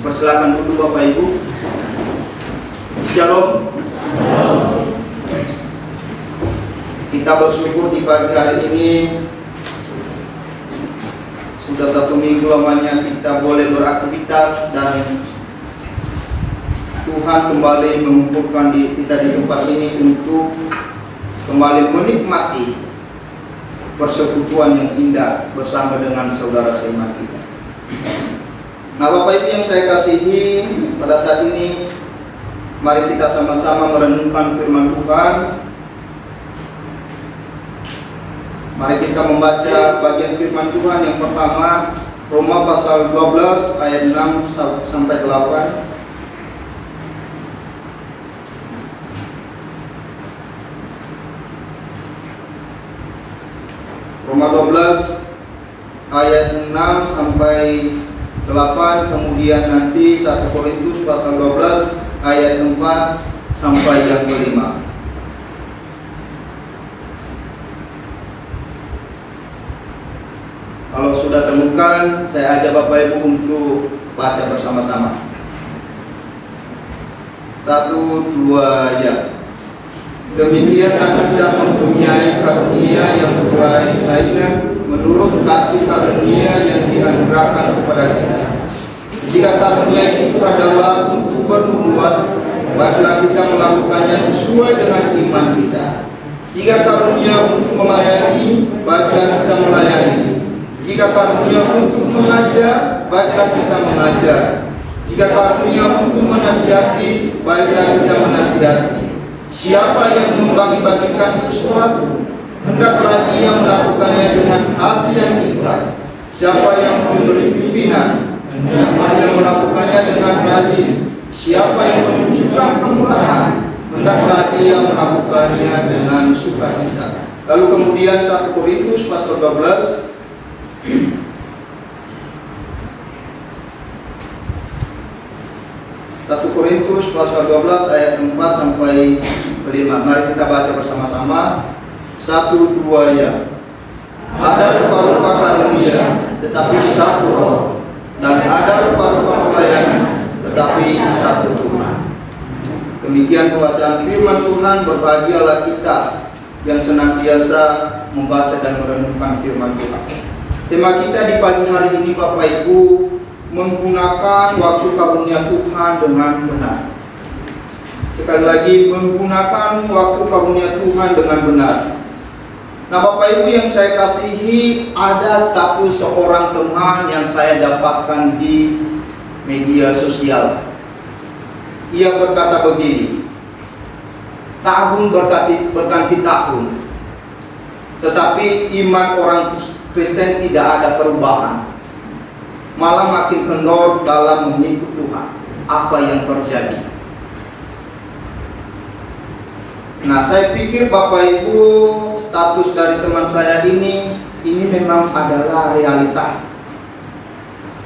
Persilakan duduk Bapak Ibu. Shalom. Kita bersyukur di pagi hari ini sudah 1 minggu lamanya kita boleh beraktivitas dan Tuhan kembali mengumpulkan kita di tempat ini untuk kembali menikmati persekutuan yang indah bersama dengan saudara seiman kita. Nah, Bapak Ibu yang saya kasihi, pada saat ini mari kita sama-sama merenungkan firman Tuhan. Mari kita membaca bagian firman Tuhan yang pertama, Roma pasal 12 ayat 6 sampai 8. Roma 12 ayat 6 sampai 8, kemudian nanti 1 Korintus pasal 12 ayat 4 sampai yang kelima. Kalau sudah temukan, saya ajak Bapak Ibu untuk baca bersama-sama. 1, 2, ya. Demikianlah kita mempunyai karunia yang lainnya menurut kasih karunia yang dianugerahkan kepada kita. Jika karunia itu adalah untuk bernubuat, baiklah kita melakukannya sesuai dengan iman kita. Jika karunia untuk melayani, baiklah kita melayani. Jika karunia untuk mengajar, baiklah kita mengajar. Jika karunia untuk menasihati, baiklah kita menasihati. Siapa yang membagi-bagikan sesuatu, hendaklah ia melakukannya dengan hati yang ikhlas. Siapa yang memberi pimpinan, hendaklah ia melakukannya dengan rajin. Siapa yang menunjukkan kemurahan, hendaklah ia melakukannya dengan sukacita. Lalu kemudian 1 Korintus pasal 12 1 Korintus pasal 12 ayat 4 sampai 5. Mari kita baca bersama-sama. 1, 2, ya. Ada rupa-rupa karunia, tetapi satu roh. Dan ada rupa-rupa pelayanan, tetapi satu Tuhan. Demikian pembacaan firman Tuhan. Berbahagialah kita yang senantiasa membaca dan merenungkan firman Tuhan. Tema kita di pagi hari ini, Bapak Ibu, menggunakan waktu karunia Tuhan dengan benar. Sekali lagi, menggunakan waktu karunia Tuhan dengan benar. Nah, Bapak Ibu yang saya kasihi, ada status seorang teman yang saya dapatkan di media sosial. Ia berkata begini, tahun berganti tahun, tetapi iman orang Kristen tidak ada perubahan, malah makin kendor dalam mengikut Tuhan. Apa yang terjadi? Nah, saya pikir Bapak Ibu, status dari teman saya ini memang adalah realita.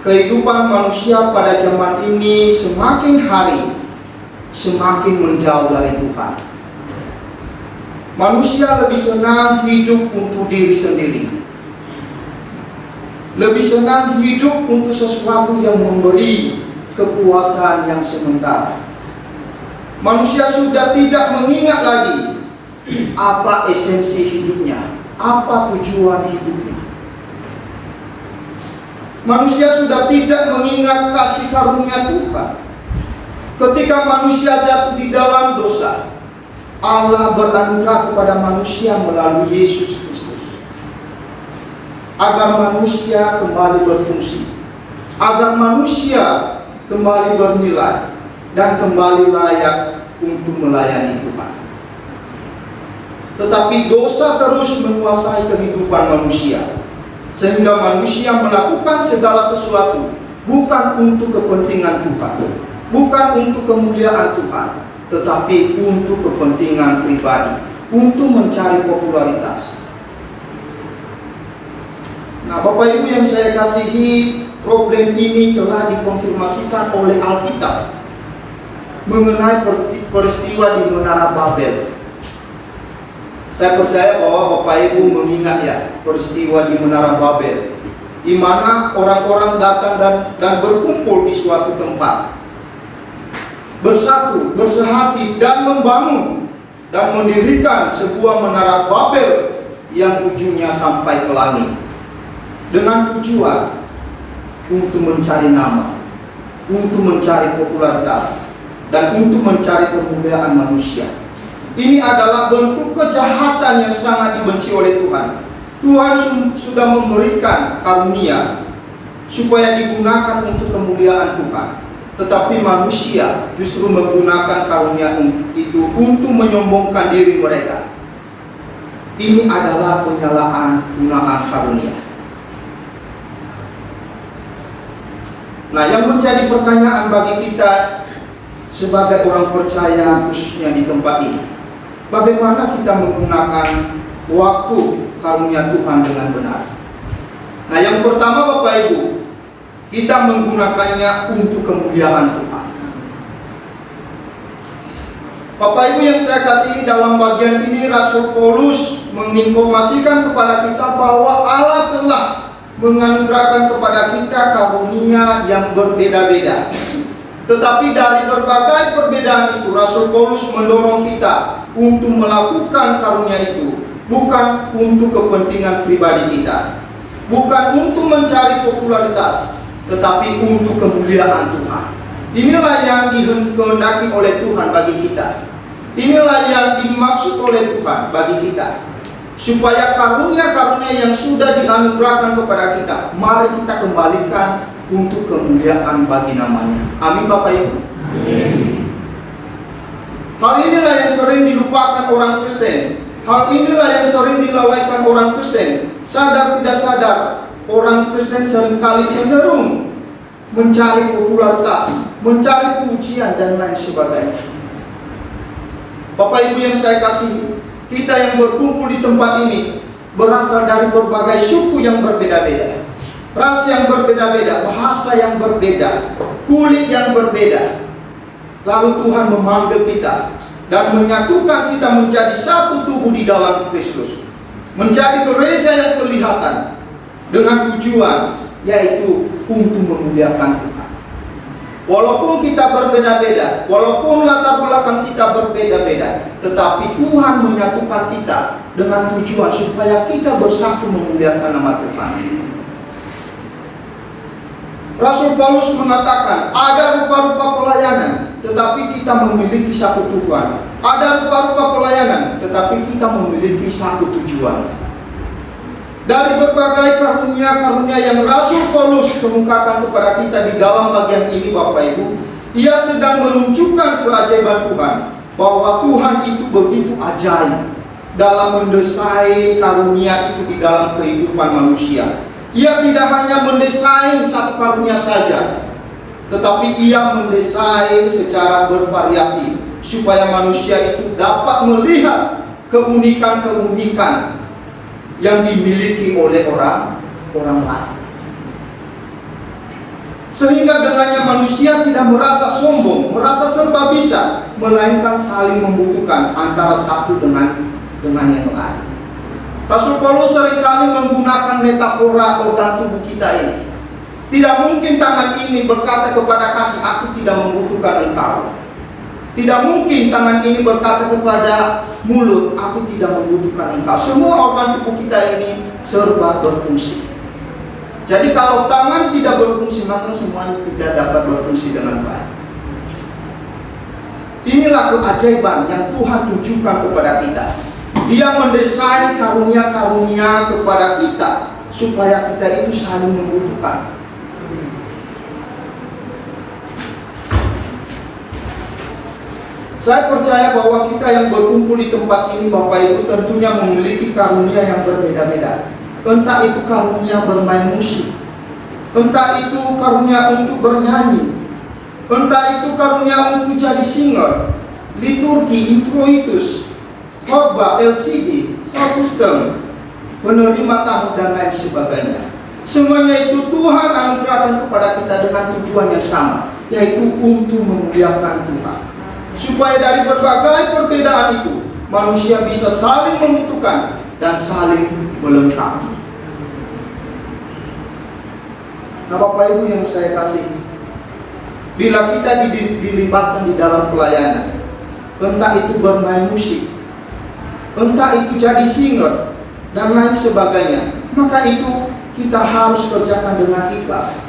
Kehidupan manusia pada zaman ini semakin hari semakin menjauh dari Tuhan. Manusia lebih senang hidup untuk diri sendiri, lebih senang hidup untuk sesuatu yang memberi kepuasan yang sementara. Manusia sudah tidak mengingat lagi apa esensi hidupnya, apa tujuan hidupnya. Manusia sudah tidak mengingat kasih karunia Tuhan. Ketika manusia jatuh di dalam dosa, Allah beranugerah kepada manusia melalui Yesus Kristus, agar manusia kembali berfungsi, agar manusia kembali bernilai dan kembali layak untuk melayani Tuhan. Tetapi dosa terus menguasai kehidupan manusia, sehingga manusia melakukan segala sesuatu bukan untuk kepentingan Tuhan, bukan untuk kemuliaan Tuhan, tetapi untuk kepentingan pribadi, untuk mencari popularitas. Nah, Bapak Ibu yang saya kasihi, problem ini telah dikonfirmasikan oleh Alkitab mengenai peristiwa di Menara Babel. Saya percaya bahwa Bapak Ibu mengingat ya peristiwa di Menara Babel. di mana orang-orang datang dan berkumpul di suatu tempat, bersatu, bersehati, dan membangun dan mendirikan sebuah menara Babel yang ujungnya sampai ke langit, dengan tujuan untuk mencari nama, untuk mencari popularitas, dan untuk mencari kemuliaan manusia. Ini adalah bentuk kejahatan yang sangat dibenci oleh Tuhan. Tuhan sudah memberikan karunia supaya digunakan untuk kemuliaan Tuhan, tetapi manusia justru menggunakan karunia itu untuk menyombongkan diri mereka. Ini adalah penyalahgunaan karunia. Nah, yang menjadi pertanyaan bagi kita sebagai orang percaya, khususnya di tempat ini, bagaimana kita menggunakan waktu karunia Tuhan dengan benar? Nah, yang pertama Bapak Ibu, kita menggunakannya untuk kemuliaan Tuhan. Bapak Ibu yang saya kasihi, dalam bagian ini Rasul Paulus menginformasikan kepada kita bahwa Allah telah menganugerahkan kepada kita karunia yang berbeda-beda. Tetapi dari berbagai perbedaan itu, Rasul Paulus mendorong kita untuk melakukan karunia itu bukan untuk kepentingan pribadi kita, bukan untuk mencari popularitas, tetapi untuk kemuliaan Tuhan. Inilah yang dikehendaki oleh Tuhan bagi kita. Inilah yang dimaksud oleh Tuhan bagi kita, supaya karunia-karunia yang sudah dianugerahkan kepada kita, mari kita kembalikan untuk kemuliaan bagi namanya. Amin Bapak Ibu. Amin. Hal inilah yang sering dilupakan orang Kristen. Hal inilah yang sering dilalaikan orang Kristen. Sadar tidak sadar, orang Kristen seringkali cenderung mencari popularitas, mencari pujian, dan lain sebagainya. Bapak Ibu yang saya kasihi, kita yang berkumpul di tempat ini berasal dari berbagai suku yang berbeda-beda, ras yang berbeda-beda, bahasa yang berbeda, kulit yang berbeda. Lalu Tuhan memanggil kita dan menyatukan kita menjadi satu tubuh di dalam Kristus, menjadi gereja yang kelihatan dengan tujuan yaitu untuk memuliakan Tuhan. Walaupun kita berbeda-beda, walaupun latar belakang kita berbeda-beda, tetapi Tuhan menyatukan kita dengan tujuan supaya kita bersatu memuliakan nama Tuhan. Rasul Paulus mengatakan ada rupa-rupa pelayanan, tetapi kita memiliki satu tujuan. Ada rupa-rupa pelayanan, tetapi kita memiliki satu tujuan. Dari berbagai karunia-karunia yang Rasul Paulus kemukakan kepada kita di dalam bagian ini Bapak Ibu, ia sedang menunjukkan keajaiban Tuhan, bahwa Tuhan itu begitu ajaib dalam mendesain karunia itu di dalam kehidupan manusia. Ia tidak hanya mendesain satu karunia saja, tetapi ia mendesain secara bervariatif supaya manusia itu dapat melihat keunikan-keunikan yang dimiliki oleh orang lain, sehingga dengannya manusia tidak merasa sombong, merasa serba bisa, melainkan saling membutuhkan antara satu dengan yang lain. Rasul Paulus seringkali menggunakan metafora organ tubuh kita ini. Tidak mungkin tangan ini berkata kepada kaki, aku tidak membutuhkan engkau. Tidak mungkin tangan ini berkata kepada mulut, aku tidak membutuhkan engkau. Semua organ tubuh kita ini serba berfungsi. Jadi kalau tangan tidak berfungsi, maka semuanya tidak dapat berfungsi dengan baik. Inilah keajaiban yang Tuhan tunjukkan kepada kita. Dia mendesain karunia-karunia kepada kita supaya kita itu saling membutuhkan. Saya percaya bahwa kita yang berkumpul di tempat ini Bapak Ibu tentunya memiliki karunia yang berbeda-beda. Entah itu karunia bermain musik, entah itu karunia untuk bernyanyi, entah itu karunia untuk jadi singer, liturgi, introitus, khotbah, LCD, sound system, penerima tamu, dan lain sebagainya. Semuanya itu Tuhan anugerahkan kepada kita dengan tujuan yang sama, yaitu untuk memuliakan Tuhan. Supaya dari berbagai perbedaan itu manusia bisa saling membutuhkan dan saling melengkapi. Nah Bapak Ibu yang saya kasih, bila kita dilibatkan di dalam pelayanan, entah itu bermain musik, entah itu jadi singer, dan lain sebagainya, maka itu kita harus kerjakan dengan ikhlas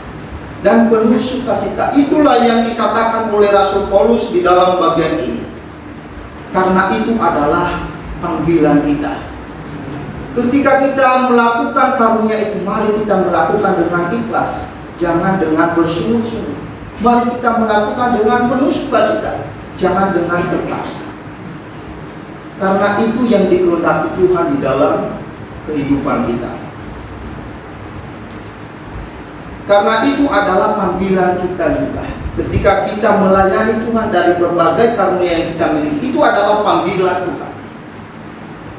dan penuh sukacita. Itulah yang dikatakan oleh Rasul Paulus di dalam bagian ini. Karena itu adalah panggilan kita. Ketika kita melakukan karunia itu, mari kita melakukan dengan ikhlas, jangan dengan bersungut-sungut. Mari kita melakukan dengan penuh sukacita, jangan dengan terpaksa. Karena itu yang dikehendaki Tuhan di dalam kehidupan kita. Karena itu adalah panggilan kita juga. Ketika kita melayani Tuhan dari berbagai karunia yang kita miliki, itu adalah panggilan Tuhan.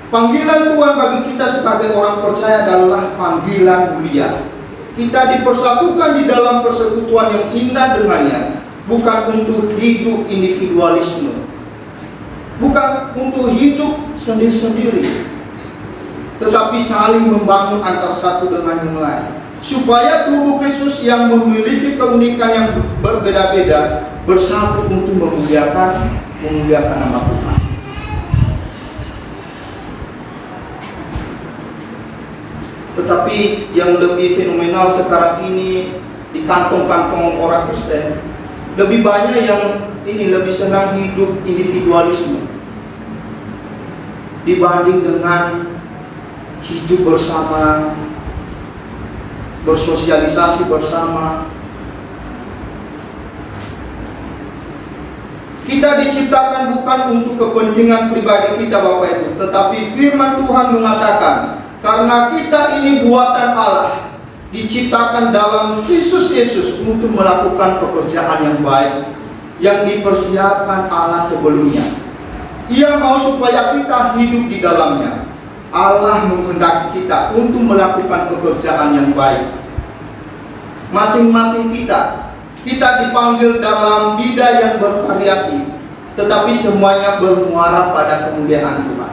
Panggilan Tuhan bagi kita sebagai orang percaya adalah panggilan mulia. Kita dipersatukan di dalam persekutuan yang indah dengannya, bukan untuk hidup individualisme, bukan untuk hidup sendiri-sendiri, tetapi saling membangun antara satu dengan yang lain, supaya tubuh Kristus yang memiliki keunikan yang berbeda-beda bersatu untuk memuliakan nama Tuhan. Tetapi yang lebih fenomenal sekarang ini di kantong-kantong orang Kristen, lebih banyak yang lebih senang hidup individualisme dibanding dengan hidup bersama, bersosialisasi bersama. Kita diciptakan bukan untuk kepentingan pribadi kita Bapak Ibu, tetapi firman Tuhan mengatakan, karena kita ini buatan Allah, diciptakan dalam Kristus Yesus untuk melakukan pekerjaan yang baik yang dipersiapkan Allah sebelumnya. Ia mau supaya kita hidup di dalamnya. Allah menghendaki kita untuk melakukan pekerjaan yang baik. Masing-masing kita dipanggil dalam bidang yang bervariatif, tetapi semuanya bermuara pada kemuliaan Tuhan.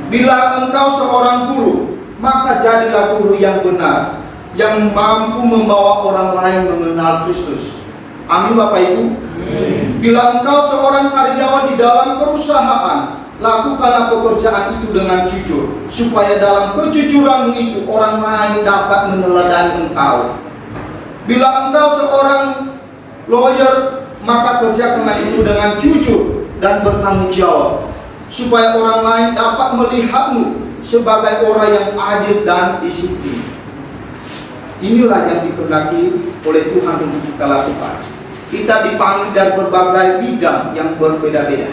Bila engkau seorang guru, maka jadilah guru yang benar, yang mampu membawa orang lain mengenal Kristus. Amin Bapak Ibu. Bila engkau seorang karyawan di dalam perusahaan, lakukanlah pekerjaan itu dengan jujur, supaya dalam kejujuran itu orang lain dapat meneladani engkau. Bila engkau seorang lawyer, maka kerjakanlah itu dengan jujur dan bertanggung jawab, supaya orang lain dapat melihatmu sebagai orang yang adil dan disiplin. Inilah yang dikehendaki oleh Tuhan untuk kita lakukan. Kita dipanggil dari berbagai bidang yang berbeda-beda,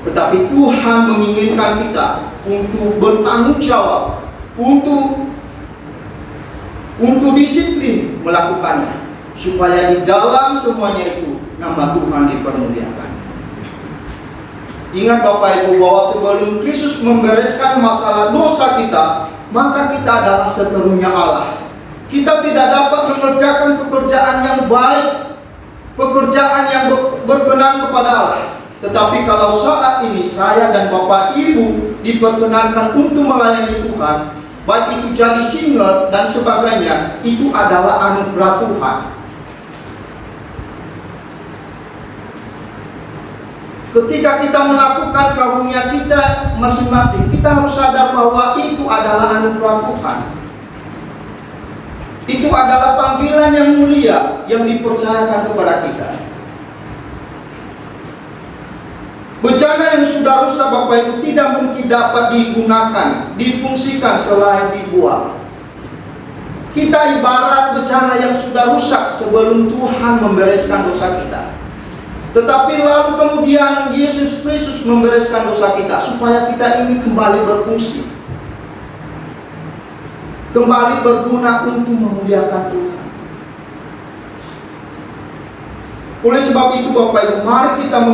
tetapi Tuhan menginginkan kita untuk bertanggung jawab, untuk disiplin melakukannya, supaya di dalam semuanya itu nama Tuhan dipermuliakan. Ingat Bapak Ibu bahwa sebelum Kristus membereskan masalah dosa kita, maka kita adalah seterunya Allah. Kita tidak dapat mengerjakan pekerjaan yang baik, pekerjaan yang berkenan kepada Allah. Tetapi kalau saat ini saya dan Bapak Ibu diperkenankan untuk melayani Tuhan, baik itu jadi singer dan sebagainya, itu adalah anugerah Tuhan. Ketika kita melakukan karunia kita masing-masing, kita harus sadar bahwa itu adalah anugerah Tuhan. Itu adalah panggilan yang mulia yang dipercayakan kepada kita. Bencana yang sudah rusak Bapak Ibu tidak mungkin dapat digunakan, difungsikan selain dibuang. Kita ibarat bencana yang sudah rusak sebelum Tuhan membereskan dosa kita. Tetapi lalu kemudian Yesus Kristus membereskan dosa kita supaya kita ini kembali berfungsi, kembali berguna untuk memuliakan Tuhan. Oleh sebab itu Bapak Ibu, mari kita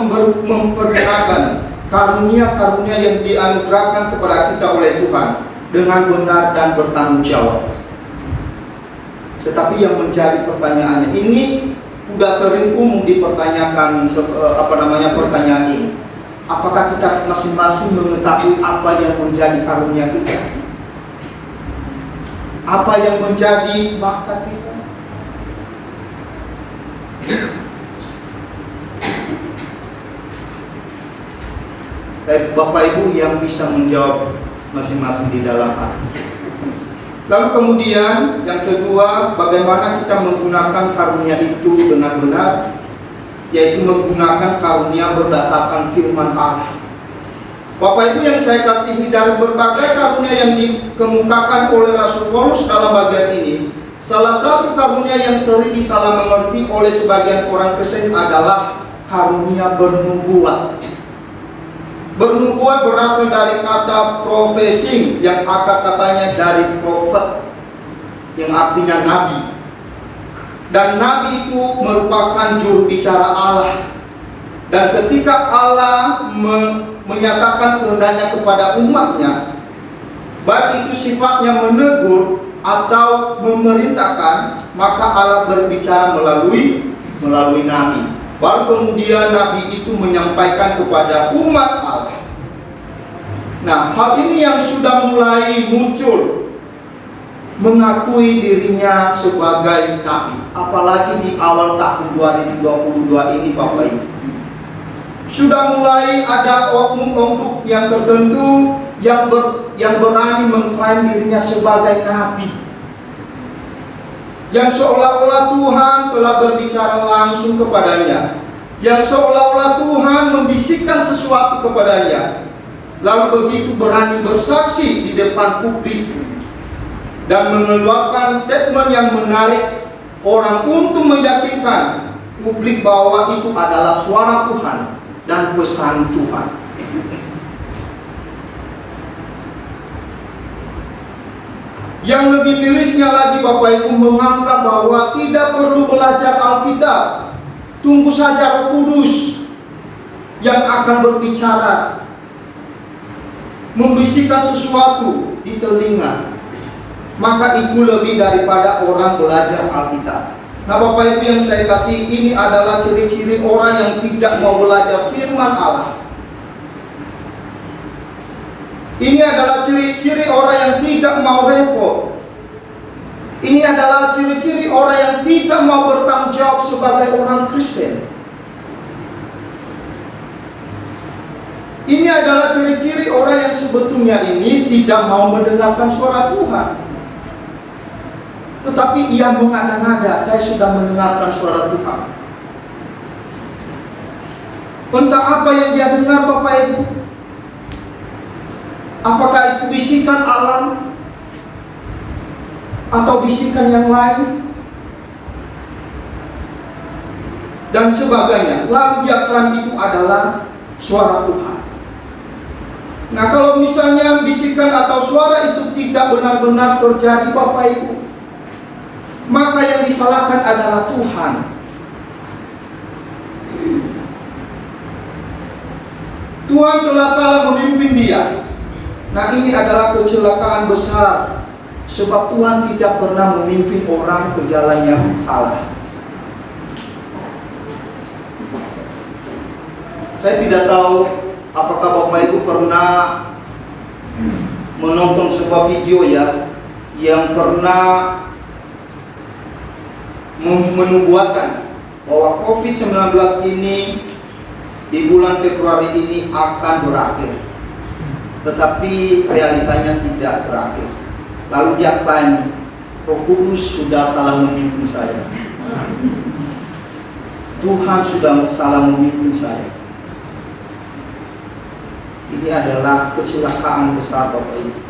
mempergunakan karunia-karunia yang dianugerahkan kepada kita oleh Tuhan dengan benar dan bertanggung jawab. Tetapi yang menjadi pertanyaannya, ini sudah sering umum dipertanyakan pertanyaan ini. Apakah kita masing-masing mengetahui apa yang menjadi karunia kita? Apa yang menjadi bakat kita? Bapak Ibu yang bisa menjawab masing-masing di dalam hati. Lalu kemudian yang kedua, bagaimana kita menggunakan karunia itu dengan benar, yaitu menggunakan karunia berdasarkan firman Allah. Bapak Ibu yang saya kasihi, dari berbagai karunia yang dikemukakan oleh Rasul Paulus dalam bagian ini, salah satu karunia yang sering disalah mengerti oleh sebagian orang Kristen adalah karunia bernubuat. Bernubuat berasal dari kata profesi, yang akar katanya dari prophet, yang artinya nabi. Dan nabi itu merupakan juru bicara Allah. Dan ketika Allah menyatakan kehendaknya kepada umatnya, baik itu sifatnya menegur atau memerintahkan, maka Allah berbicara melalui nabi. Baru kemudian nabi itu menyampaikan kepada umat Allah. Nah, hal ini yang sudah mulai muncul, mengakui dirinya sebagai nabi, apalagi di awal tahun 2022 ini Bapak Ibu. Sudah mulai ada oknum-oknum yang tertentu yang berani mengklaim dirinya sebagai nabi, yang seolah-olah Tuhan telah berbicara langsung kepadanya, yang seolah-olah Tuhan membisikkan sesuatu kepadanya, lalu begitu berani bersaksi di depan publik dan mengeluarkan statement yang menarik orang untuk meyakinkan publik bahwa itu adalah suara Tuhan dan pesan Tuhan. Yang lebih mirisnya lagi Bapak Ibu, menganggap bahwa tidak perlu belajar Alkitab, tunggu saja Roh Kudus yang akan berbicara, membisikkan sesuatu di telinga, maka itu lebih daripada orang belajar Alkitab. Nah Bapak Ibu yang saya kasih, ini adalah ciri-ciri orang yang tidak mau belajar firman Allah. Ini adalah ciri-ciri orang yang tidak mau repot. Ini adalah ciri-ciri orang yang tidak mau bertanggung jawab sebagai orang Kristen. Ini adalah ciri-ciri orang yang sebetulnya ini tidak mau mendengarkan suara Tuhan, tetapi ia mengada-ngada, saya sudah mendengarkan suara Tuhan. Entah apa yang dia dengar Bapak Ibu. Apakah itu bisikan alam atau bisikan yang lain dan sebagainya. Lalu dia klaim itu adalah suara Tuhan. Nah, kalau misalnya bisikan atau suara itu tidak benar-benar terjadi Bapak Ibu, maka yang disalahkan adalah Tuhan. Tuhan telah salah memimpin dia. Nah, ini adalah kecelakaan besar, sebab Tuhan tidak pernah memimpin orang ke jalan yang salah. Saya tidak tahu apakah Bapak Ibu pernah menonton sebuah video ya, yang pernah menubuatkan bahwa COVID-19 ini di bulan Februari ini akan berakhir, tetapi realitanya tidak berakhir. Lalu dia klaim Roh Kudus sudah salah memimpin saya, Tuhan sudah salah memimpin saya. Ini adalah kecelakaan besar Bapak Ibu.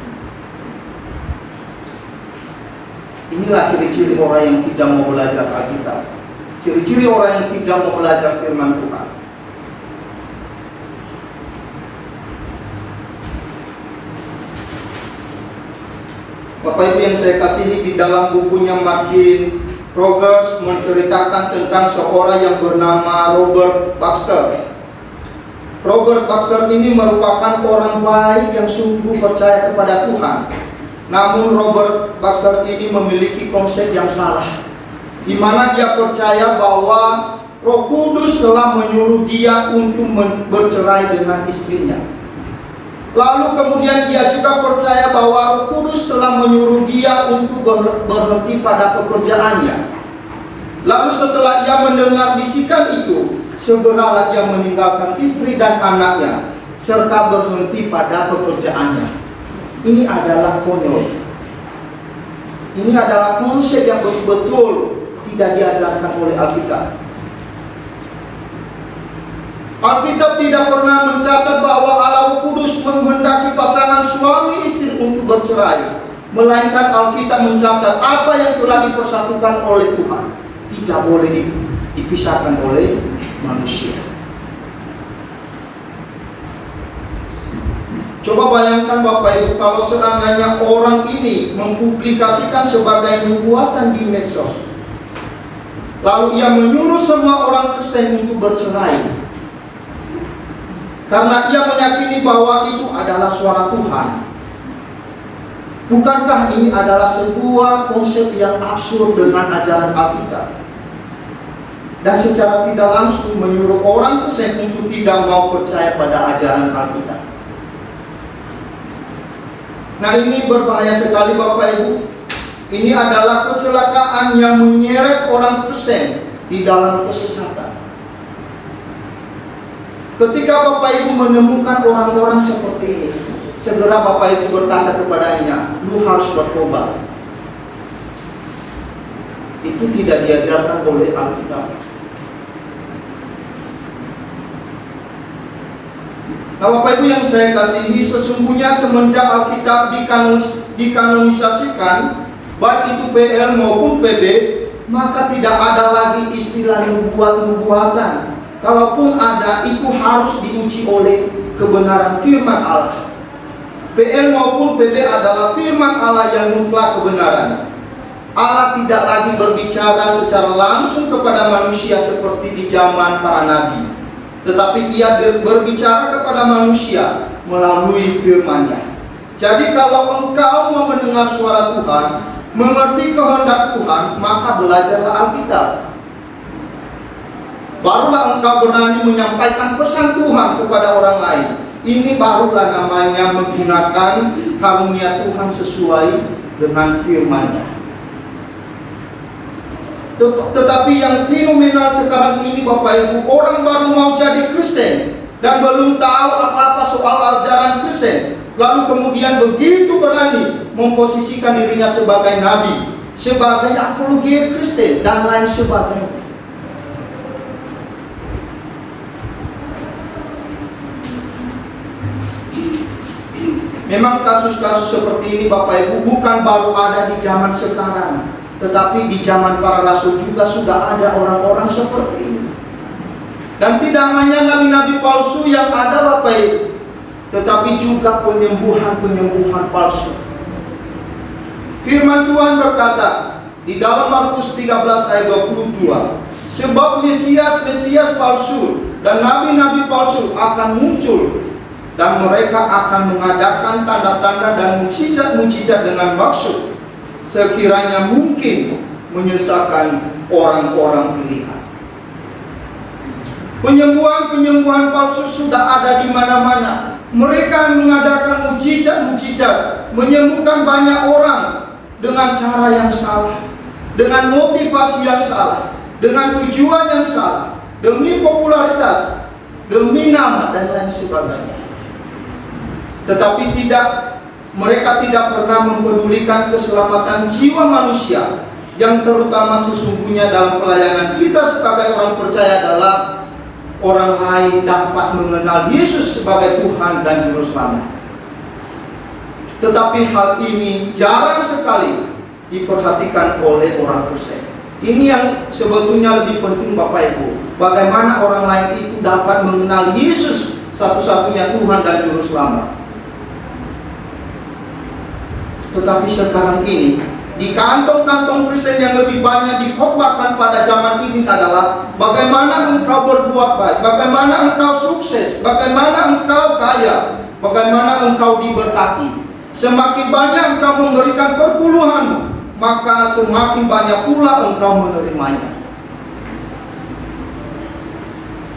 Inilah ciri-ciri orang yang tidak mau belajar Alkitab, ciri-ciri orang yang tidak mau belajar firman Tuhan. Bapak Ibu yang saya kasihi, di dalam bukunya Martin Rogers menceritakan tentang seorang yang bernama Robert Baxter. Robert Baxter ini merupakan orang baik yang sungguh percaya kepada Tuhan. Namun Robert Baxter ini memiliki konsep yang salah, di mana dia percaya bahwa Roh Kudus telah menyuruh dia untuk bercerai dengan istrinya. Lalu kemudian dia juga percaya bahwa Roh Kudus telah menyuruh dia untuk berhenti pada pekerjaannya. Lalu setelah ia mendengar bisikan itu, segeralah ia meninggalkan istri dan anaknya, serta berhenti pada pekerjaannya. Ini adalah konyol. Ini adalah konsep yang betul-betul tidak diajarkan oleh Alkitab. Alkitab tidak pernah mencatat bahwa Allah Roh Kudus menghendaki pasangan suami istri untuk bercerai, melainkan Alkitab mencatat apa yang telah dipersatukan oleh Tuhan tidak boleh dipisahkan oleh manusia. Coba bayangkan Bapak Ibu, kalau seandainya orang ini mempublikasikan sebagai nubuatan di medsos, lalu ia menyuruh semua orang Kristen untuk bercerai karena ia meyakini bahwa itu adalah suara Tuhan. Bukankah ini adalah sebuah konsep yang absurd dengan ajaran Alkitab? Dan secara tidak langsung menyuruh orang Kristen untuk tidak mau percaya pada ajaran Alkitab. Nah, ini berbahaya sekali Bapak Ibu. Ini adalah kecelakaan yang menyeret orang Kristen di dalam kesesatan. Ketika Bapak Ibu menemukan orang-orang seperti ini, segera Bapak Ibu berkata kepadanya, "Lu harus bertobat." Itu tidak diajarkan oleh Alkitab. Nah, Bapak Ibu yang saya kasihi, sesungguhnya semenjak Alkitab dikanonisasikan, baik itu PL maupun PB, maka tidak ada lagi istilah nubuatan. Kalaupun ada, itu harus diuji oleh kebenaran firman Allah. PL maupun PB adalah firman Allah yang mutlak kebenaran. Allah tidak lagi berbicara secara langsung kepada manusia seperti di zaman para nabi, tetapi ia berbicara kepada manusia melalui firman-Nya. Jadi kalau engkau mau mendengar suara Tuhan, mengerti kehendak Tuhan, maka belajarlah Alkitab. Barulah engkau berani menyampaikan pesan Tuhan kepada orang lain. Ini barulah namanya menggunakan karunia Tuhan sesuai dengan firman-Nya. Tetapi yang fenomenal sekarang ini Bapak Ibu, orang baru mau jadi Kristen dan belum tahu apa-apa soal ajaran Kristen, lalu kemudian begitu berani memposisikan dirinya sebagai nabi, sebagai apologet Kristen dan lain sebagainya. Memang kasus-kasus seperti ini Bapak Ibu bukan baru ada di zaman sekarang, tetapi di zaman para rasul juga sudah ada orang-orang seperti ini. Dan tidak hanya nabi-nabi palsu yang ada Bapak Ibu, tetapi juga penyembuhan palsu. Firman Tuhan berkata di dalam Markus 13 ayat 22, sebab Mesias palsu dan nabi-nabi palsu akan muncul, dan mereka akan mengadakan tanda-tanda dan mukjizat-mukjizat dengan maksud sekiranya mungkin menyesatkan orang-orang pilihan. Penyembuhan palsu sudah ada di mana-mana. Mereka mengadakan mukjizat-mukjizat, menyembuhkan banyak orang dengan cara yang salah, dengan motivasi yang salah, dengan tujuan yang salah, demi popularitas, demi nama dan lain sebagainya. Tetapi mereka tidak pernah mempedulikan keselamatan jiwa manusia, yang terutama sesungguhnya dalam pelayanan kita sebagai orang percaya adalah orang lain dapat mengenal Yesus sebagai Tuhan dan Juru Selamat. Tetapi hal ini jarang sekali diperhatikan oleh orang Kristen. Ini yang sebetulnya lebih penting Bapak Ibu. Bagaimana orang lain itu dapat mengenal Yesus satu-satunya Tuhan dan Juru Selamat. Tetapi sekarang ini di kantong-kantong Kristen yang lebih banyak dikhotbahkan pada zaman ini adalah bagaimana engkau berbuat baik, bagaimana engkau sukses, bagaimana engkau kaya, bagaimana engkau diberkati. Semakin banyak engkau memberikan perpuluhanmu, maka semakin banyak pula engkau menerimanya.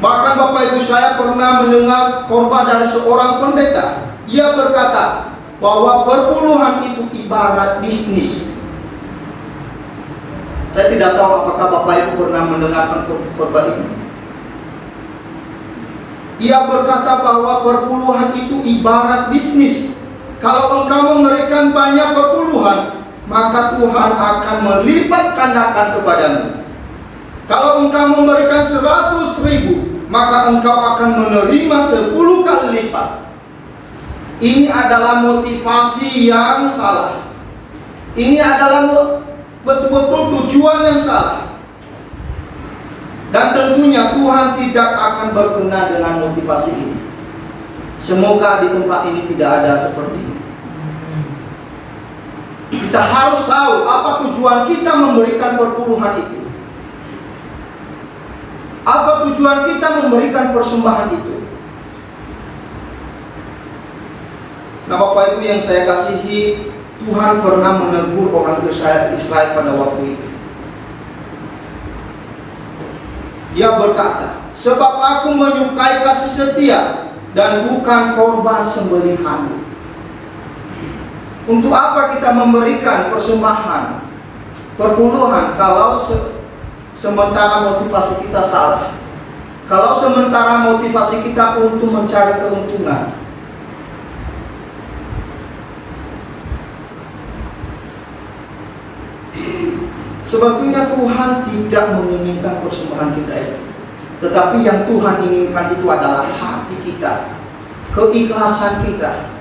Bahkan Bapak Ibu, saya pernah mendengar khotbah dari seorang pendeta. Ia berkata bahwa perpuluhan itu ibarat bisnis. Saya tidak tahu apakah Bapak Ibu pernah mendengarkan khotbah ini. Ia berkata bahwa perpuluhan itu ibarat bisnis. Kalau engkau memberikan banyak perpuluhan, maka Tuhan akan melipat gandakan kepadamu. Kalau engkau memberikan 100.000, maka engkau akan menerima 10 kali lipat. Ini adalah motivasi yang salah. Ini adalah betul-betul tujuan yang salah. Dan tentunya Tuhan tidak akan berkenan dengan motivasi ini. Semoga di tempat ini tidak ada seperti ini. Kita harus tahu apa tujuan kita memberikan perpuluhan itu. Apa tujuan kita memberikan persembahan itu. Nah, Bapak Ibu yang saya kasihi, Tuhan pernah menegur orang Israel pada waktu itu. Dia berkata, sebab aku menyukai kasih setia dan bukan korban sembelihan. Untuk apa kita memberikan persembahan, perpuluhan kalau sementara motivasi kita salah? Kalau sementara motivasi kita untuk mencari keuntungan. Sebetulnya Tuhan tidak menginginkan persembahan kita itu. Tetapi yang Tuhan inginkan itu adalah hati kita, keikhlasan kita.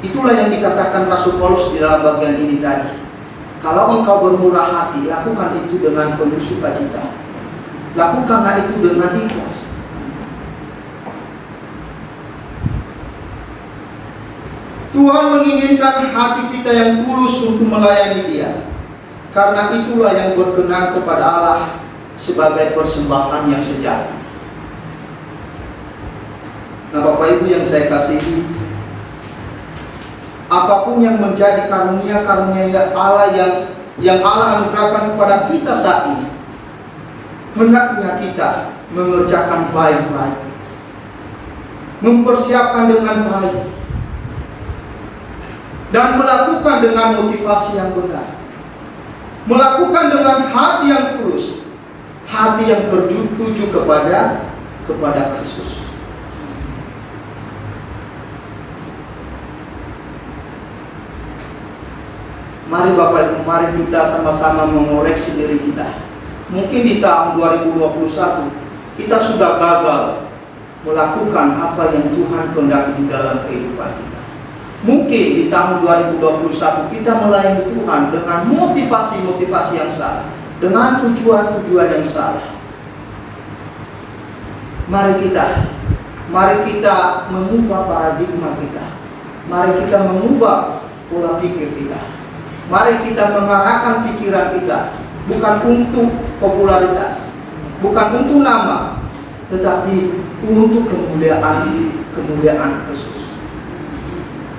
Itulah yang dikatakan Rasul Paulus di dalam bagian ini tadi. Kalau engkau bermurah hati, lakukan itu dengan penuh sukacita. Lakukanlah itu dengan ikhlas. Tuhan menginginkan hati kita yang tulus untuk melayani Dia. Karena itulah yang berkenan kepada Allah sebagai persembahan yang sejati. Nah, Bapak Ibu yang saya kasihi, apapun yang menjadi karunia-karunia Allah yang Allah anugerahkan kepada kita saat ini, hendaknya kita mengerjakan baik-baik, mempersiapkan dengan baik, dan melakukan dengan motivasi yang benar, melakukan dengan hati yang tulus, hati yang tertuju kepada Kristus. Mari Bapak Ibu, mari kita sama-sama mengoreksi diri kita. Mungkin di tahun 2021 kita sudah gagal melakukan apa yang Tuhan kehendaki di dalam kehidupan kita. Mungkin di tahun 2021 kita melayani Tuhan dengan motivasi-motivasi yang salah, dengan tujuan-tujuan yang salah. Mari kita mengubah paradigma kita. Mari kita mengubah pola pikir kita. Mari kita mengarahkan pikiran kita bukan untuk popularitas, bukan untuk nama, tetapi untuk kemuliaan Kristus.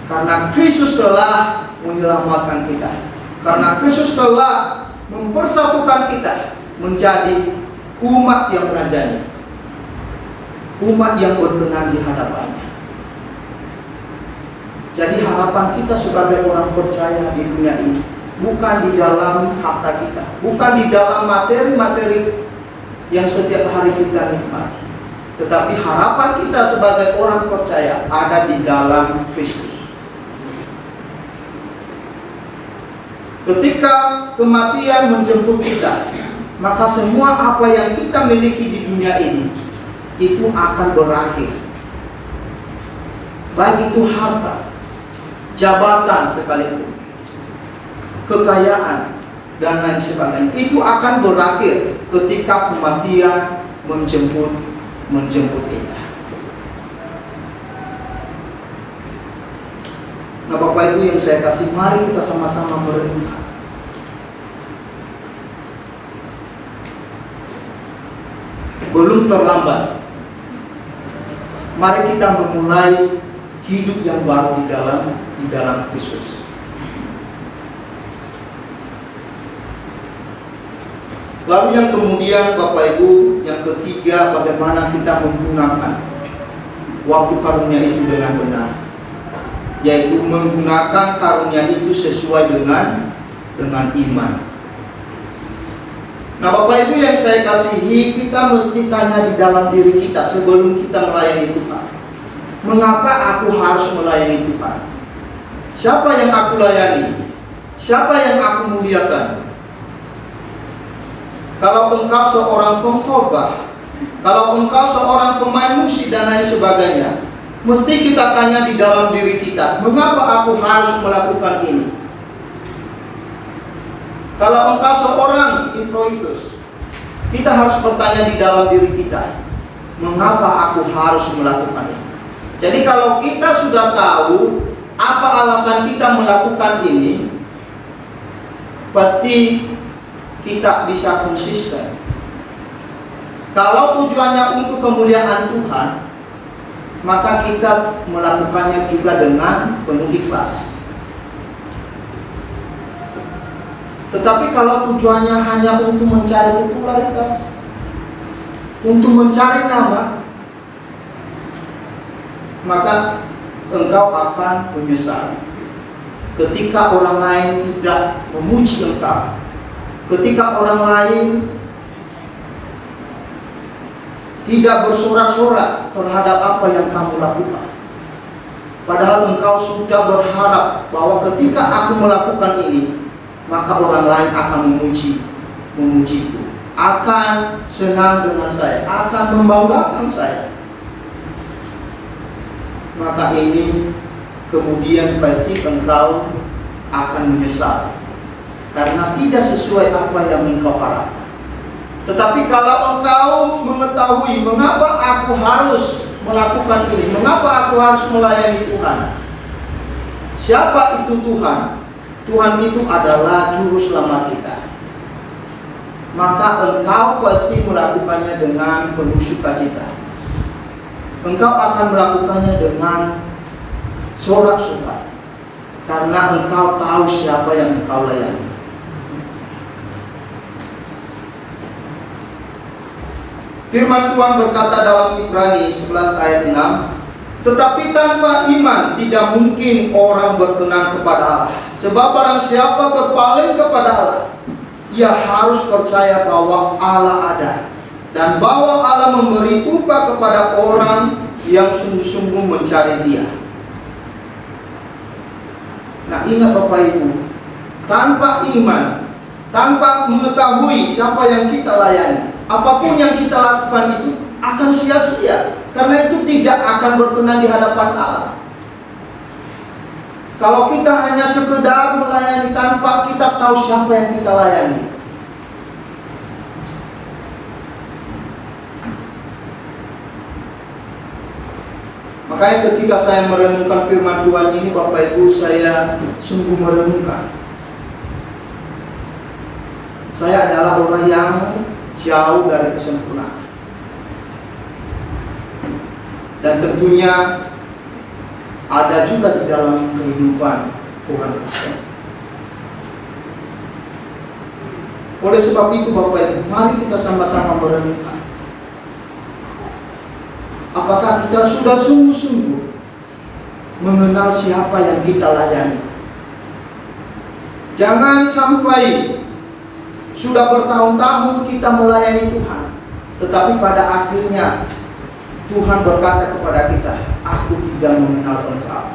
Karena Kristus telah menyelamatkan kita. Karena Kristus telah mempersatukan kita menjadi umat yang rajani, umat yang berkenan di hadapannya. Jadi harapan kita sebagai orang percaya di dunia ini bukan di dalam harta kita, bukan di dalam materi-materi yang setiap hari kita nikmati, tetapi harapan kita sebagai orang percaya ada di dalam Kristus. Ketika kematian menjemput kita, maka semua apa yang kita miliki di dunia ini itu akan berakhir. Baik itu harta, jabatan sekalipun, kekayaan, dan lain sebagainya, itu akan berakhir ketika kematian menjemput kita. Nah, Bapak Ibu yang saya kasih, mari kita sama-sama merenungkan. Belum terlambat. Mari kita memulai hidup yang baru di dalam Kristus. Lalu yang kemudian Bapak Ibu, yang ketiga, bagaimana kita menggunakan waktu karunia itu dengan benar, yaitu menggunakan karunia itu sesuai dengan dengan iman. Nah Bapak Ibu yang saya kasihi, kita mesti tanya di dalam diri kita sebelum kita melayani Tuhan. Mengapa aku harus melayani Tuhan? Siapa yang aku layani? Siapa yang aku muliakan? Kalau engkau seorang pengkhotbah, kalau engkau seorang pemain musik dan lain sebagainya, mesti kita tanya di dalam diri kita, mengapa aku harus melakukan ini? Kalau engkau seorang introitus, kita harus bertanya di dalam diri kita, mengapa aku harus melakukan ini? Jadi kalau kita sudah tahu apa alasan kita melakukan ini, pasti kita bisa konsisten. Kalau tujuannya untuk kemuliaan Tuhan, maka kita melakukannya juga dengan penuh ikhlas. Tetapi kalau tujuannya hanya untuk mencari popularitas, untuk mencari nama, maka engkau akan menyesal ketika orang lain tidak memuji engkau, ketika orang lain tidak bersorak-sorak terhadap apa yang kamu lakukan. Padahal engkau sudah berharap bahwa ketika aku melakukan ini, maka orang lain akan memujiku, akan senang dengan saya, akan membanggakan saya. Maka ini kemudian pasti engkau akan menyesal karena tidak sesuai apa yang engkau harapkan. Tetapi kalau engkau mengetahui mengapa aku harus melakukan ini, mengapa aku harus melayani Tuhan, siapa itu Tuhan? Tuhan itu adalah juru selamat kita. Maka engkau pasti melakukannya dengan penuh sukacita. Engkau akan melakukannya dengan sorak-sorai, karena engkau tahu siapa yang engkau layani. Firman Tuhan berkata dalam Ibrani 11 ayat 6, tetapi tanpa iman tidak mungkin orang berkenan kepada Allah. Sebab barang siapa berpaling kepada Allah, ia harus percaya bahwa Allah ada, dan bahwa Allah memberi upah kepada orang yang sungguh-sungguh mencari Dia. Nah ingat Bapak Ibu, tanpa iman, tanpa mengetahui siapa yang kita layani, apapun yang kita lakukan itu akan sia-sia, karena itu tidak akan berkenan di hadapan Allah. Kalau kita hanya sekedar melayani tanpa kita tahu siapa yang kita layani, makanya ketika saya merenungkan firman Tuhan ini, Bapak Ibu, saya sungguh merenungkan. Saya adalah orang yang jauh dari kesempurnaan. Dan tentunya ada juga di dalam kehidupan orang Kristen. Oleh sebab itu Bapak Ibu, mari kita sama-sama merenungkan. Apakah kita sudah sungguh-sungguh mengenal siapa yang kita layani? Jangan sampai sudah bertahun-tahun kita melayani Tuhan, tetapi pada akhirnya Tuhan berkata kepada kita, aku tidak mengenal engkau.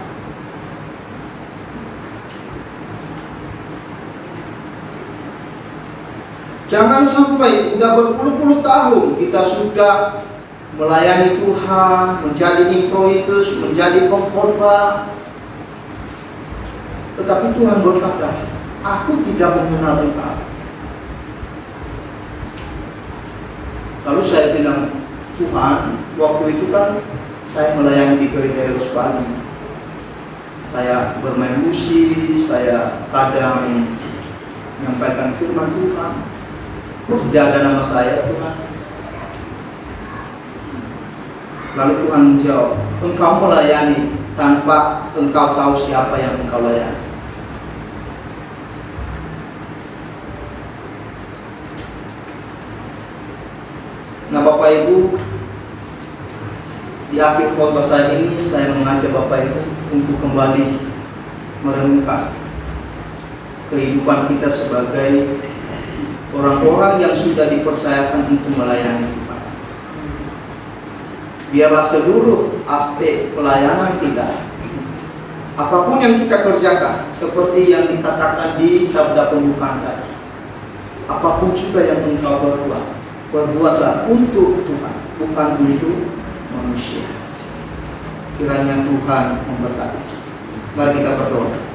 Jangan sampai udah berpuluh-puluh tahun kita sudah melayani Tuhan, menjadi introitus, menjadi pengkhotbah, tetapi Tuhan berkata, aku tidak mengenal engkau. Lalu saya bilang, Tuhan, waktu itu kan saya melayani di gereja Eros Bali. Saya bermain musik, saya kadang menyampaikan firman Tuhan. Kok tidak ada nama saya, Tuhan? Lalu Tuhan menjawab, engkau melayani tanpa engkau tahu siapa yang engkau layani. Nah Bapak Ibu, di akhir khotbah saya ini saya mengajak Bapak Ibu untuk kembali merenungkan kehidupan kita sebagai orang-orang yang sudah dipercayakan untuk melayani Tuhan. Biarlah seluruh aspek pelayanan kita, apapun yang kita kerjakan, seperti yang dikatakan di sabda pembukaan tadi, apapun juga yang engkau berbuat, perbuatlah untuk Tuhan, bukan untuk manusia. Kiranya Tuhan memberkati. Mari kita berdoa.